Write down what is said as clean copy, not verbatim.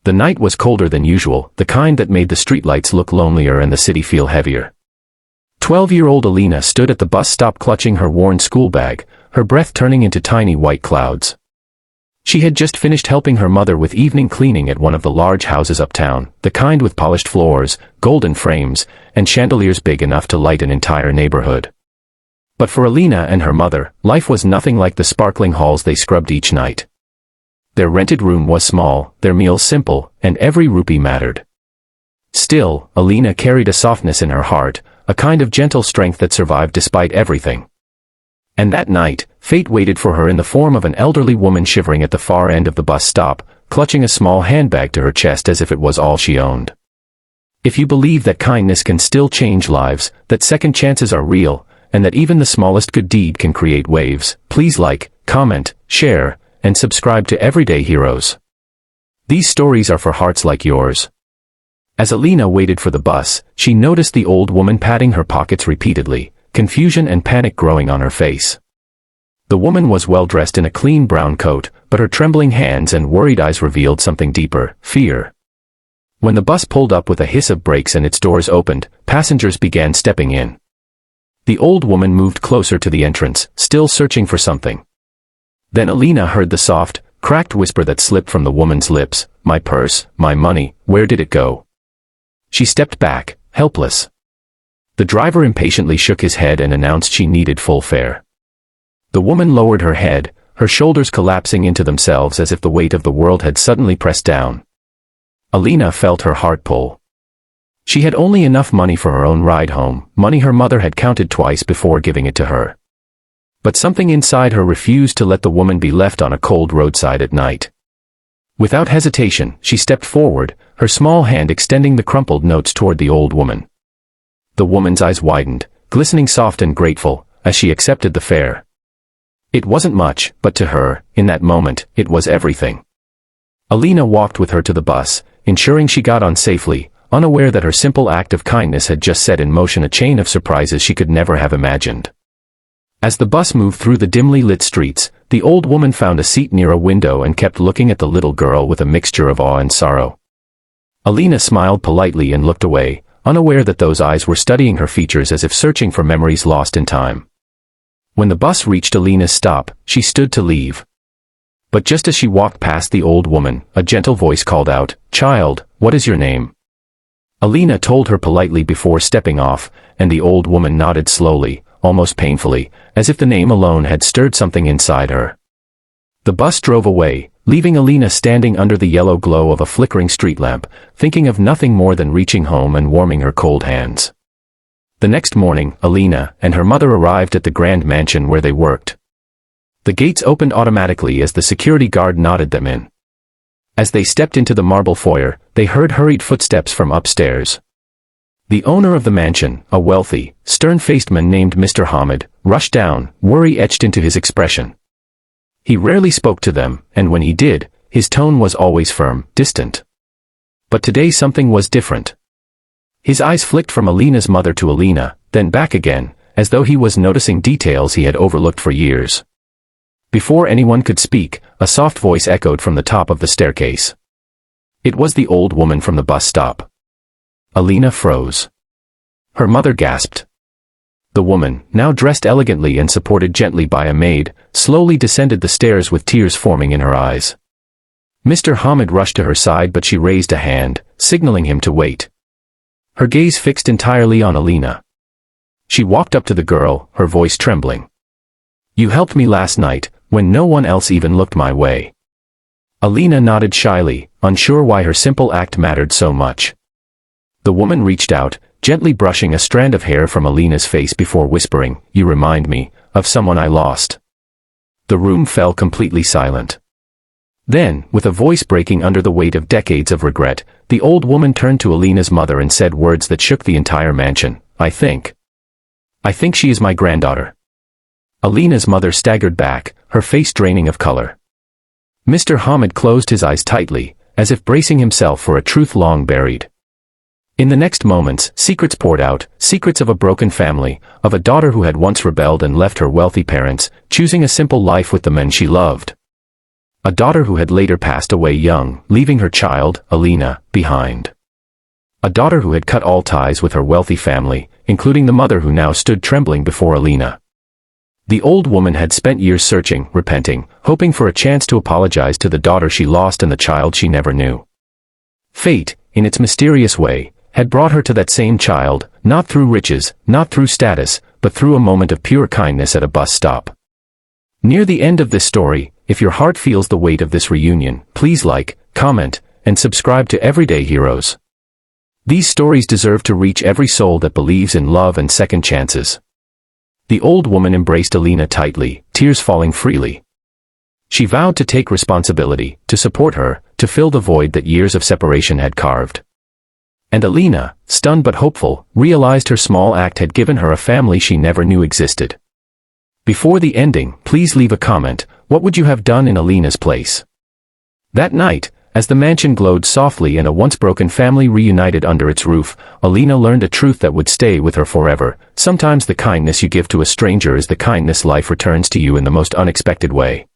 The night was colder than usual, the kind that made the streetlights look lonelier and the city feel heavier. 12-year-old Aila stood at the bus stop clutching her worn school bag, her breath turning into tiny white clouds. She had just finished helping her mother with evening cleaning at one of the large houses uptown, the kind with polished floors, golden frames, and chandeliers big enough to light an entire neighborhood. But for Aila and her mother, life was nothing like the sparkling halls they scrubbed each night. Their rented room was small, their meals simple, and every rupee mattered. Still, Aila carried a softness in her heart, a kind of gentle strength that survived despite everything. And that night, fate waited for her in the form of an elderly woman shivering at the far end of the bus stop, clutching a small handbag to her chest as if it was all she owned. If you believe that kindness can still change lives, that second chances are real, and that even the smallest good deed can create waves, please like, comment, share, and subscribe to Everyday Heroes. These stories are for hearts like yours. As Aila waited for the bus, she noticed the old woman patting her pockets repeatedly, confusion and panic growing on her face. The woman was well dressed in a clean brown coat, but her trembling hands and worried eyes revealed something deeper, fear. When the bus pulled up with a hiss of brakes and its doors opened, passengers began stepping in. The old woman moved closer to the entrance, still searching for something. Then Aila heard the soft, cracked whisper that slipped from the woman's lips, "My purse, my money, where did it go?" She stepped back, helpless. The driver impatiently shook his head and announced she needed full fare. The woman lowered her head, her shoulders collapsing into themselves as if the weight of the world had suddenly pressed down. Aila felt her heart pull. She had only enough money for her own ride home, money her mother had counted twice before giving it to her. But something inside her refused to let the woman be left on a cold roadside at night. Without hesitation, she stepped forward, her small hand extending the crumpled notes toward the old woman. The woman's eyes widened, glistening soft and grateful, as she accepted the fare. It wasn't much, but to her, in that moment, it was everything. Aila walked with her to the bus, ensuring she got on safely, unaware that her simple act of kindness had just set in motion a chain of surprises she could never have imagined. As the bus moved through the dimly lit streets, the old woman found a seat near a window and kept looking at the little girl with a mixture of awe and sorrow. Aila smiled politely and looked away, unaware that those eyes were studying her features as if searching for memories lost in time. When the bus reached Alina's stop, she stood to leave. But just as she walked past the old woman, a gentle voice called out, "Child, what is your name?" Aila told her politely before stepping off, and the old woman nodded slowly, almost painfully, as if the name alone had stirred something inside her. The bus drove away, leaving Aila standing under the yellow glow of a flickering street lamp, thinking of nothing more than reaching home and warming her cold hands. The next morning, Aila and her mother arrived at the grand mansion where they worked. The gates opened automatically as the security guard nodded them in. As they stepped into the marble foyer, they heard hurried footsteps from upstairs. The owner of the mansion, a wealthy, stern-faced man named Mr. Hamid, rushed down, worry etched into his expression. He rarely spoke to them, and when he did, his tone was always firm, distant. But today something was different. His eyes flicked from Alina's mother to Aila, then back again, as though he was noticing details he had overlooked for years. Before anyone could speak, a soft voice echoed from the top of the staircase. It was the old woman from the bus stop. Aila froze. Her mother gasped. The woman, now dressed elegantly and supported gently by a maid, slowly descended the stairs with tears forming in her eyes. Mr. Hamid rushed to her side, but she raised a hand, signaling him to wait. Her gaze fixed entirely on Aila. She walked up to the girl, her voice trembling. "You helped me last night, when no one else even looked my way." Aila nodded shyly, unsure why her simple act mattered so much. The woman reached out, gently brushing a strand of hair from Alina's face before whispering, "You remind me of someone I lost." The room fell completely silent. Then, with a voice breaking under the weight of decades of regret, the old woman turned to Alina's mother and said words that shook the entire mansion. I think she is my granddaughter." Alina's mother staggered back, her face draining of color. Mr. Hamid closed his eyes tightly, as if bracing himself for a truth long buried. In the next moments, secrets poured out, secrets of a broken family, of a daughter who had once rebelled and left her wealthy parents, choosing a simple life with the men she loved. A daughter who had later passed away young, leaving her child, Aila, behind. A daughter who had cut all ties with her wealthy family, including the mother who now stood trembling before Aila. The old woman had spent years searching, repenting, hoping for a chance to apologize to the daughter she lost and the child she never knew. Fate, in its mysterious way, had brought her to that same child, not through riches, not through status, but through a moment of pure kindness at a bus stop. Near the end of this story, if your heart feels the weight of this reunion, please like, comment, and subscribe to Everyday Heroes. These stories deserve to reach every soul that believes in love and second chances. The old woman embraced Aila tightly, tears falling freely. She vowed to take responsibility, to support her, to fill the void that years of separation had carved. And Aila, stunned but hopeful, realized her small act had given her a family she never knew existed. Before the ending, please leave a comment. What would you have done in Alina's place? That night, as the mansion glowed softly and a once-broken family reunited under its roof, Aila learned a truth that would stay with her forever. Sometimes the kindness you give to a stranger is the kindness life returns to you in the most unexpected way.